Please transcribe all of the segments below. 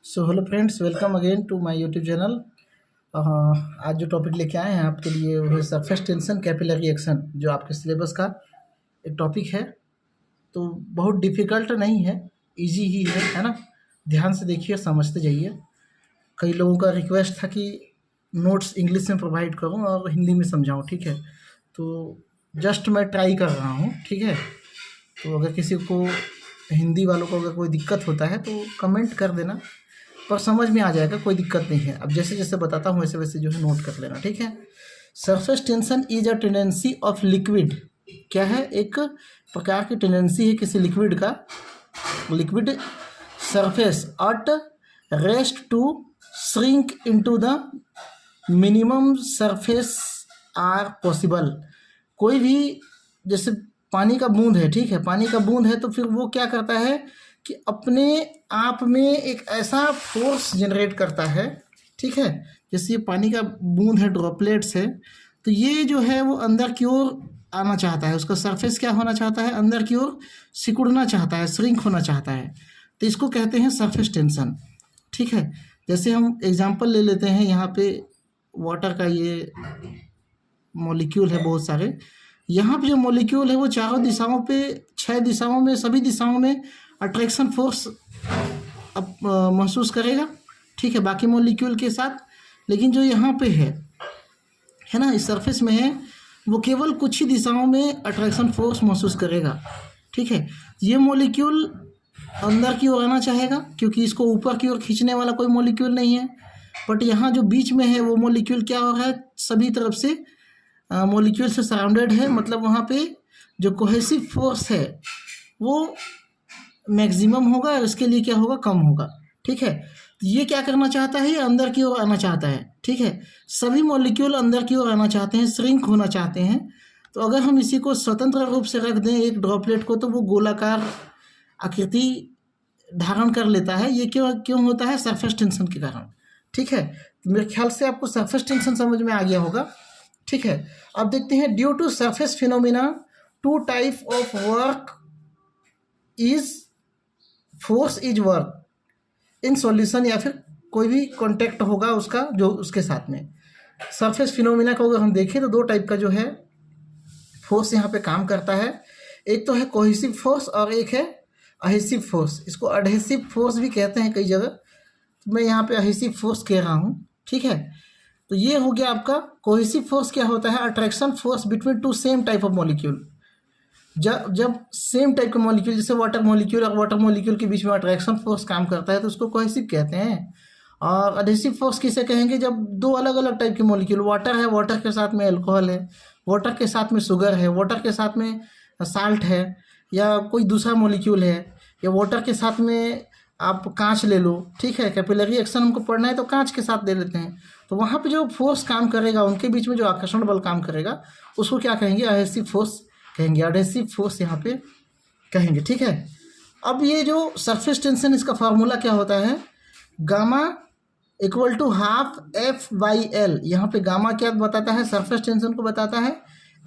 So hello friends, welcome again to my YouTube channel. आज जो topic लेके आए हैं आपके लिए वो है सरफेस टेंशन कैपिलरी एक्शन, जो आपके सिलेबस का एक टॉपिक है। तो बहुत डिफ़िकल्ट नहीं है, इजी ही है ना। ध्यान से देखिए, समझते जाइए। कई लोगों का रिक्वेस्ट था कि नोट्स इंग्लिश में प्रोवाइड करूं और हिंदी में समझाऊं, ठीक है। तो जस्ट मैं ट्राई कर रहा हूं, ठीक है। तो अगर किसी को, हिंदी वालों को अगर कोई दिक्कत होता है तो कमेंट कर देना, पर समझ में आ जाएगा, कोई दिक्कत नहीं है। अब जैसे जैसे बताता हूँ वैसे वैसे जो है नोट कर लेना, ठीक है। Surface tension is a tendency of liquid. क्या है? एक प्रकार की टेंडेंसी है किसी लिक्विड का, liquid surface at rest to shrink into the minimum surface are possible. कोई भी, जैसे पानी का बूंद है, ठीक है, पानी का बूंद है तो फिर वो क्या करता है कि अपने आप में एक ऐसा फोर्स जनरेट करता है, ठीक है। जैसे ये पानी का बूंद है, ड्रॉपलेट्स है, तो ये जो है वो अंदर की ओर आना चाहता है, उसका सरफेस क्या होना चाहता है, अंदर की ओर सिकुड़ना चाहता है, श्रिंक होना चाहता है। तो इसको कहते हैं सरफेस टेंशन, ठीक है। जैसे हम एग्जांपल ले लेते हैं, यहाँ पे वाटर का ये मॉलिक्यूल है बहुत सारे। यहाँ पे जो मॉलिक्यूल है वो चारों दिशाओं पे, 6 दिशाओं में, सभी दिशाओं में अट्रैक्शन फोर्स अब महसूस करेगा, ठीक है, बाकी मॉलिक्यूल के साथ। लेकिन जो यहाँ पे है ना, इस सरफेस में है, वो केवल कुछ ही दिशाओं में अट्रैक्शन फोर्स महसूस करेगा, ठीक है। ये मॉलिक्यूल अंदर की ओर आना चाहेगा क्योंकि इसको ऊपर की ओर खींचने वाला कोई मॉलिक्यूल नहीं है। बट यहाँ जो बीच में है वो मॉलिक्यूल क्या हो रहा है, सभी तरफ से मॉलिक्यूल से सराउंडेड है, मतलब वहाँ पे जो कोहेसिव फोर्स है वो मैक्सिमम होगा और इसके लिए क्या होगा, कम होगा, ठीक है। तो ये क्या करना चाहता है, ये अंदर की ओर आना चाहता है, ठीक है। सभी मॉलिक्यूल अंदर की ओर आना चाहते हैं, श्रिंक होना चाहते हैं। तो अगर हम इसी को स्वतंत्र रूप से रख दें एक ड्रॉपलेट को, तो वो गोलाकार आकृति धारण कर लेता है। ये क्यों क्यों होता है? सरफेस टेंशन के कारण, ठीक है। तो मेरे ख्याल से आपको सरफेस टेंशन समझ में आ गया होगा, ठीक है। अब देखते हैं, due to surface phenomena two type of work is force is work in solution, या फिर कोई भी कॉन्टेक्ट होगा उसका जो उसके साथ में। सरफेस फिनोमिना को अगर हम देखें तो 2 टाइप का जो है फोर्स यहाँ पे काम करता है। एक तो है कोहेसिव फोर्स और एक है अहेसिव फोर्स। इसको अडहेसिव फोर्स भी कहते हैं कई जगह, तो मैं यहाँ पे अहेसिव फोर्स कह रहा हूँ, ठीक है। तो ये हो गया आपका कोहेसिव फोर्स। क्या होता है? Attraction force between 2 same type of molecule. जब सेम टाइप के मॉलिक्यूल, जैसे वाटर मॉलिक्यूल और वाटर मॉलिक्यूल के बीच में अट्रैक्शन फोर्स काम करता है तो उसको कोहेसिव कहते हैं। और अडहेसिव फोर्स किसे कहेंगे? जब 2 अलग अलग टाइप के मॉलिक्यूल, वाटर है, वाटर के साथ में अल्कोहल है, वाटर के साथ में शुगर है, वाटर के साथ में साल्ट है, या कोई दूसरा मॉलिक्यूल है, या वाटर के साथ में आप कांच ले लो, ठीक है। कैपिलरी एक्शन हमको पढ़ना है तो कांच के साथ दे लेते हैं। तो वहाँ पे जो फोर्स काम करेगा, उनके बीच में जो आकर्षण बल काम करेगा, उसको क्या कहेंगे? अडहेसिव फोर्स कहेंगे, एडहेसिव फोर्स यहाँ पे कहेंगे, ठीक है। अब ये जो सरफेस टेंशन, इसका फार्मूला क्या होता है? Gamma equal to half F/L। यहाँ पे गामा क्या बताता है? सरफेस टेंशन को बताता है।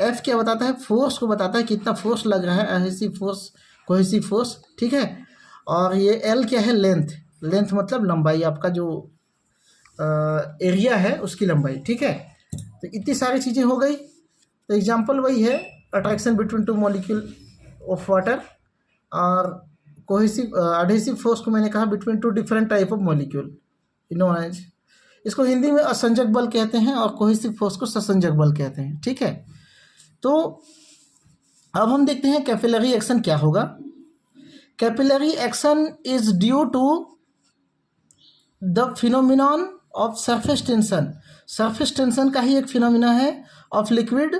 F क्या बताता है? फोर्स को बताता है, कितना फोर्स लग रहा है, एडहेसिव फोर्स, कोहेसिव फोर्स, ठीक है। और ये L क्या है? लेंथ। लेंथ मतलब लंबाई, आपका जो एरिया है उसकी लंबाई, ठीक है। तो इतनी सारी चीज़ें हो गई। तो एग्जांपल वही है, attraction between 2 molecule of water, और कोहेसिव एडहेसिव फोर्स को मैंने कहा between 2 different type of molecule, known as. इसको हिंदी में असंजक बल कहते हैं और कोहेसिव फोर्स को ससंजक बल कहते हैं, ठीक है। तो अब हम देखते हैं कैपिलरी एक्शन क्या होगा। Capillary action is due to the phenomenon of surface tension. Surface tension का ही एक फिनोमिना है of liquid,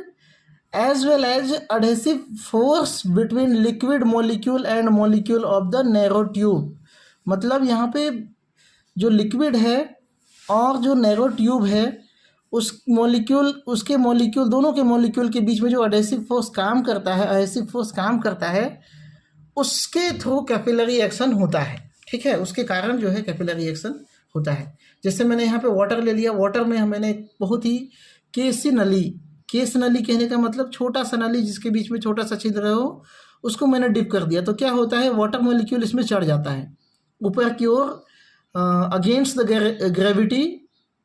as well as adhesive force between liquid molecule and molecule of the narrow tube. मतलब यहाँ पे जो लिक्विड है और जो नैरो ट्यूब है, उस मॉलिक्यूल, उसके मॉलिक्यूल, दोनों के मॉलिक्यूल के बीच में जो एडहेसिव फोर्स काम करता है, एडहेसिव फोर्स काम करता है, उसके थ्रू कैपिलरी एक्शन होता है, ठीक है। उसके कारण जो है कैपिलरी एक्शन होता है। जैसे मैंने यहाँ पे वाटर ले लिया, वाटर में मैंने बहुत ही केसी नली, केस नली कहने का मतलब छोटा सा नली जिसके बीच में छोटा सा छिद्र हो, उसको मैंने डिप कर दिया। तो क्या होता है? वाटर मॉलिक्यूल इसमें चढ़ जाता है ऊपर की ओर, अगेंस्ट द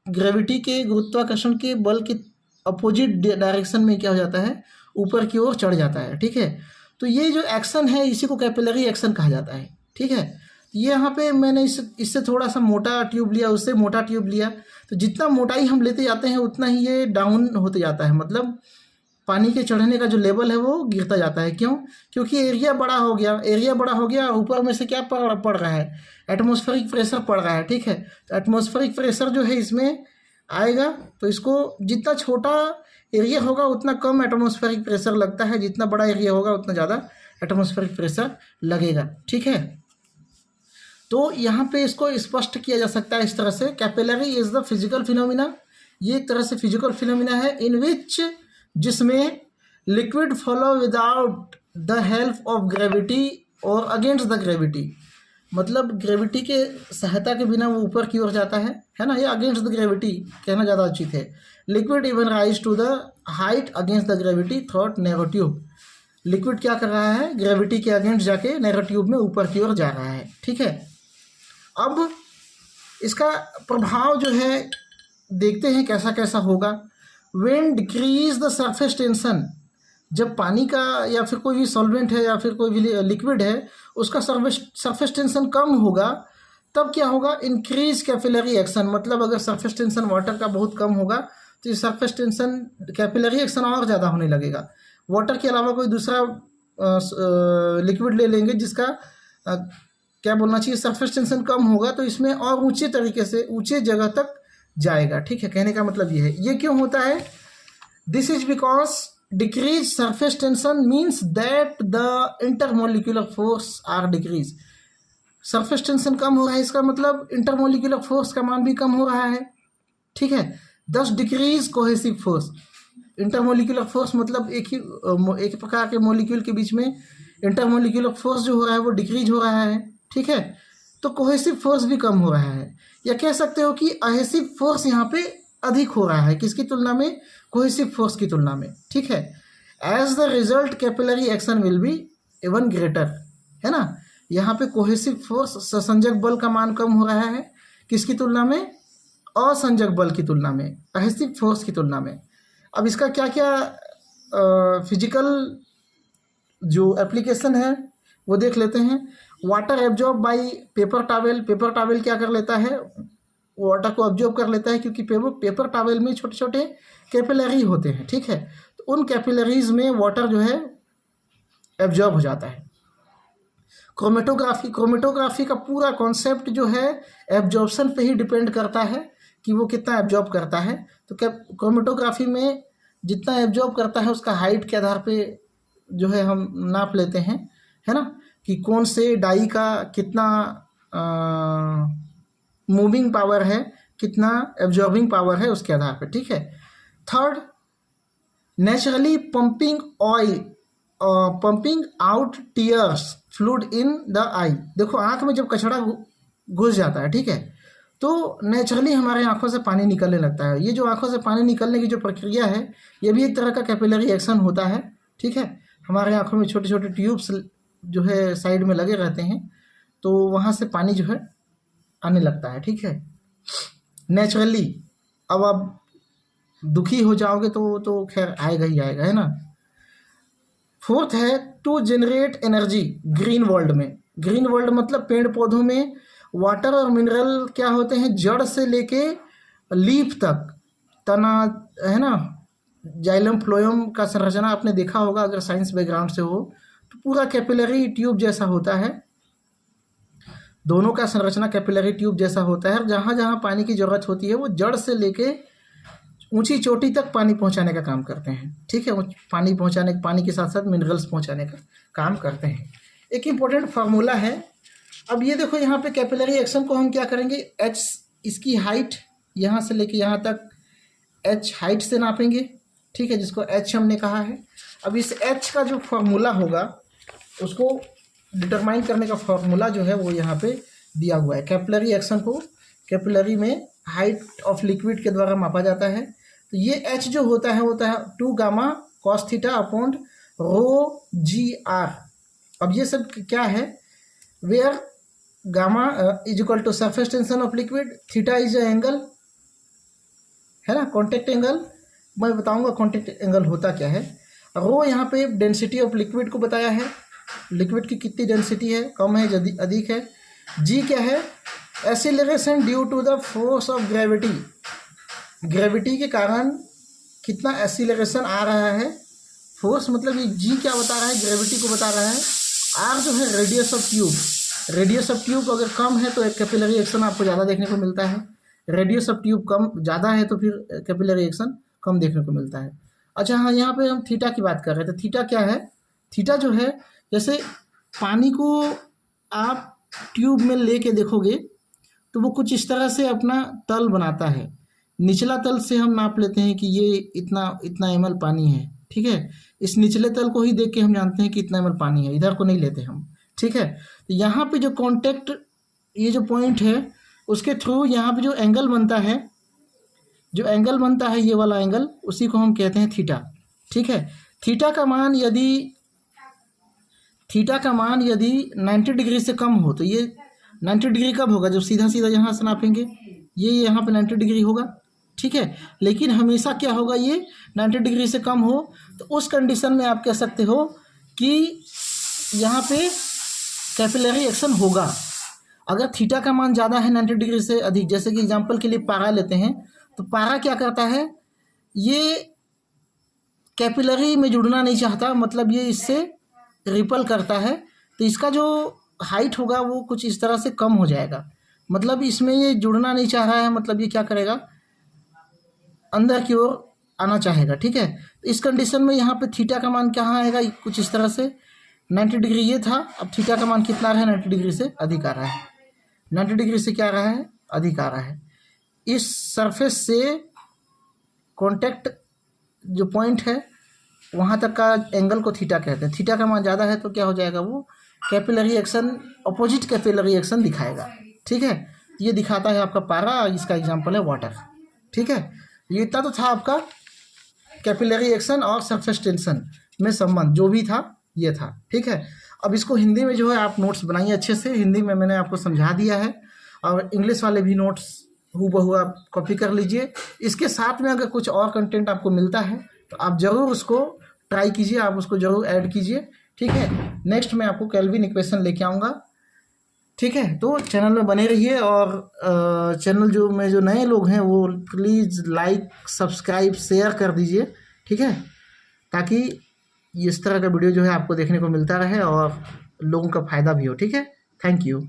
ग्रेविटी के गुरुत्वाकर्षण के बल के अपोजिट डायरेक्शन में क्या हो जाता है, ऊपर की ओर चढ़ जाता है। ठीक है, तो ये जो एक्शन है इसी को कैपिलरी एक्शन कहा जाता है। ठीक है, ये यहाँ पे मैंने इससे थोड़ा सा मोटा ट्यूब लिया, उससे मोटा ट्यूब लिया, तो जितना मोटाई हम लेते जाते हैं उतना ही ये डाउन होते जाता है, मतलब पानी के चढ़ने का जो लेवल है वो गिरता जाता है। क्यों? क्योंकि एरिया बड़ा हो गया, ऊपर में से क्या पड़ रहा है, एटमॉस्फेरिक प्रेशर पड़ रहा है। ठीक है, तो एटमॉस्फेरिक प्रेशर जो है इसमें आएगा, तो इसको जितना छोटा एरिया होगा उतना कम एटमॉस्फेरिक प्रेशर लगता है, जितना बड़ा एरिया होगा उतना ज़्यादा एटमॉस्फेरिक प्रेशर लगेगा। ठीक है, तो यहाँ पे इसको स्पष्ट किया जा सकता है इस तरह से, capillary is the physical phenomena, ये एक तरह से फिजिकल फिनोमिना है इन विच, जिसमें liquid follow without the help of gravity और अगेंस्ट द ग्रेविटी, मतलब ग्रेविटी के सहायता के बिना वो ऊपर की ओर जाता है ना, ये अगेंस्ट द ग्रेविटी कहना ज़्यादा उचित है। Liquid even rise to the height against the gravity through narrow tube, liquid क्या कर रहा है, ग्रेविटी के अगेंस्ट जाके नैरो ट्यूब में ऊपर की ओर जा रहा है। ठीक है, अब इसका प्रभाव जो है देखते हैं कैसा कैसा होगा। When decrease the surface tension, जब पानी का या फिर कोई भी सॉल्वेंट है या फिर कोई भी लिक्विड है उसका सरफेस टेंशन कम होगा, तब क्या होगा, इंक्रीज कैपिलरी एक्शन, मतलब अगर सरफेस टेंशन वाटर का बहुत कम होगा तो ये सरफेस टेंशन कैपिलरी एक्शन और ज़्यादा होने लगेगा। वाटर के अलावा कोई दूसरा लिक्विड ले लेंगे जिसका क्या बोलना चाहिए, सरफेस टेंशन कम होगा, तो इसमें और ऊंचे तरीके से ऊंचे जगह तक जाएगा। ठीक है, कहने का मतलब ये है। ये क्यों होता है? This is because decrease surface tension means that the intermolecular force are decrease, surface tension कम हो रहा है, इसका मतलब इंटरमोलिकुलर फोर्स का मान भी कम हो रहा है। ठीक है, दस decrease cohesive force, intermolecular force मतलब एक प्रकार के मोलिक्यूल के बीच में इंटरमोलिकुलर फोर्स जो हो रहा है वो डिक्रीज हो रहा है। ठीक है, तो कोहेसिव फोर्स भी कम हो रहा है, या कह सकते हो कि अहेसिव फोर्स यहाँ पे अधिक हो रहा है, किसकी तुलना में, कोहेसिव फोर्स की तुलना में। ठीक है, as the result capillary action will be even greater, है ना, यहाँ पे कोहेसिव फोर्स ससंजक बल का मान कम हो रहा है, किसकी तुलना में, असंजक बल की तुलना में, अहेसिव फोर्स की तुलना में। अब इसका क्या क्या फिजिकल जो एप्लीकेशन है वो देख लेते हैं। Water absorb by paper towel, paper towel क्या कर लेता है, वाटर को ऑब्जॉर्ब कर लेता है, क्योंकि पेपर टावेल में छोटे छोटे कैपिलरी होते हैं। ठीक है, तो उन कैपिलरीज में वाटर जो है एब्जॉर्ब हो जाता है। क्रोमेटोग्राफी का पूरा कॉन्सेप्ट जो है एब्जॉर्प्शन पे ही डिपेंड करता है कि वो कितना एब्जॉर्ब करता है। तो क्रोमेटोग्राफी में जितना एब्जॉर्ब करता है उसका हाइट के आधार पे जो है हम नाप लेते हैं, है ना, कि कौन से डाई का कितना मूविंग पावर है, कितना एब्जॉर्बिंग पावर है, उसके आधार पे। ठीक है, third, naturally pumping out tears fluid in the eye. देखो आंख में जब कचरा घुस जाता है, ठीक है, तो नेचुरली हमारे आंखों से पानी निकलने लगता है। ये जो आंखों से पानी निकलने की जो प्रक्रिया है ये भी एक तरह का कैपिलरी एक्शन होता है। ठीक है, हमारे आंखों में छोटे छोटे ट्यूब्स जो है साइड में लगे रहते हैं, तो वहाँ से पानी जो है आने लगता है। ठीक है, नेचुरली। अब आप दुखी हो जाओगे तो खैर आएगा ही आएगा, है ना। फोर्थ है to generate energy green world में। ग्रीन वर्ल्ड मतलब पेड़ पौधों में वाटर और मिनरल क्या होते हैं, जड़ से लेके लीफ तक, तना, है ना, जाइलम फ्लोएम का संरचना आपने देखा होगा अगर साइंस बैकग्राउंड से हो तो, पूरा कैपिलरी ट्यूब जैसा होता है, दोनों का संरचना कैपिलरी ट्यूब जैसा होता है। जहाँ जहाँ पानी की ज़रूरत होती है वो जड़ से लेके ऊंची चोटी तक पानी पहुंचाने का काम करते हैं। ठीक है, पानी पहुंचाने, पानी के साथ साथ मिनरल्स पहुंचाने का काम करते हैं। एक इम्पोर्टेंट फार्मूला है। अब ये देखो यहाँ पे कैपिलरी एक्शन को हम क्या करेंगे, एच, इसकी हाइट यहाँ से लेके यहाँ तक एच हाइट से नापेंगे। ठीक है, जिसको एच हमने कहा है। अब इस एच का जो फार्मूला होगा उसको डिटरमाइन करने का फार्मूला जो है वो यहाँ पे दिया हुआ है। कैपिलरी एक्शन को कैपिलरी में हाइट ऑफ लिक्विड के द्वारा मापा जाता है। तो ये एच जो होता है 2 gamma cos theta upon rho g r. अब ये सब क्या है, where gamma is equal to surface tension of liquid, theta is angle, है ना, कॉन्टेक्ट एंगल। मैं बताऊंगा कॉन्टेक्ट एंगल होता क्या है। रो यहाँ पे डेंसिटी ऑफ लिक्विड को बताया है, लिक्विड की कितनी डेंसिटी है, कम है, अधिक है। जी क्या है, acceleration due to the force of gravity, gravity के कारण कितना एक्सीलरेशन आ रहा है। फोर्स मतलब ये जी क्या बता रहा है, ग्रेविटी को बता रहा है। आर जो है radius of tube, radius of tube अगर कम है तो एक कैपिलरी एक्शन आपको ज़्यादा देखने को मिलता है, रेडियस ऑफ ट्यूब कम ज़्यादा है तो फिर कैपिलरी एक्शन कम देखने को मिलता है। अच्छा हाँ, यहाँ पे हम थीटा की बात कर रहे थे। थीटा क्या है, थीटा जो है जैसे पानी को आप ट्यूब में लेके देखोगे तो वो कुछ इस तरह से अपना तल बनाता है। निचला तल से हम नाप लेते हैं कि ये इतना इतना ml पानी है, ठीक है। इस निचले तल को ही देख के हम जानते हैं कि इतना ml पानी है, इधर को नहीं लेते हम, ठीक है। तो यहाँ पे जो कॉन्टेक्ट, ये जो पॉइंट है उसके थ्रू यहाँ पे जो एंगल बनता है, जो एंगल बनता है ये वाला एंगल, उसी को हम कहते हैं थीटा, ठीक है। थीटा का मान यदि 90 डिग्री से कम हो तो ये 90 डिग्री कब होगा, जब सीधा सीधा यहाँ से नापेंगे, ये यहाँ पे 90 डिग्री होगा, ठीक है। लेकिन हमेशा क्या होगा, ये 90 डिग्री से कम हो तो उस कंडीशन में आप कह सकते हो कि यहाँ पे कैपिलरी एक्शन होगा। अगर थीटा का मान ज़्यादा है 90 डिग्री से अधिक, जैसे कि एग्जांपल के लिए पारा लेते हैं, तो पारा क्या करता है, ये कैपिलरी में जुड़ना नहीं चाहता, मतलब ये इससे रिपल करता है, तो इसका जो हाइट होगा वो कुछ इस तरह से कम हो जाएगा, मतलब इसमें ये जुड़ना नहीं चाह रहा है, मतलब ये क्या करेगा, अंदर की ओर आना चाहेगा, ठीक है। तो इस कंडीशन में यहाँ पे थीटा का मान कहाँ आएगा, कुछ इस तरह से 90 डिग्री ये था, अब थीटा का मान कितना आ रहा है, 90 डिग्री से अधिक आ रहा है, 90 डिग्री से क्या आ रहा है, अधिक आ रहा है। इस सरफेस से कॉन्टेक्ट जो पॉइंट है वहाँ तक का एंगल को थीटा कहते हैं। थीटा का मान ज़्यादा है तो क्या हो जाएगा, वो capillary action, opposite capillary action दिखाएगा, ठीक है। ये दिखाता है आपका पारा, इसका एग्जांपल है वाटर, ठीक है। ये इतना तो था आपका कैपिलरी एक्शन और सरफेस टेंशन में संबंध, जो भी था ये था, ठीक है। अब इसको हिंदी में जो है आप नोट्स बनाइए अच्छे से, हिंदी में मैंने आपको समझा दिया है, और इंग्लिश वाले भी नोट्स हूबहू आप कॉपी कर लीजिए। इसके साथ में अगर कुछ और कंटेंट आपको मिलता है तो आप ज़रूर उसको ट्राई कीजिए, आप उसको ज़रूर ऐड कीजिए, ठीक है। नेक्स्ट मैं आपको केल्विन इक्वेशन लेके आऊँगा, ठीक है। तो चैनल में बने रहिए, और चैनल जो नए लोग हैं वो प्लीज़ लाइक, सब्सक्राइब, शेयर कर दीजिए, ठीक है, ताकि इस तरह का वीडियो जो है आपको देखने को मिलता रहे और लोगों का फ़ायदा भी हो, ठीक है। Thank you.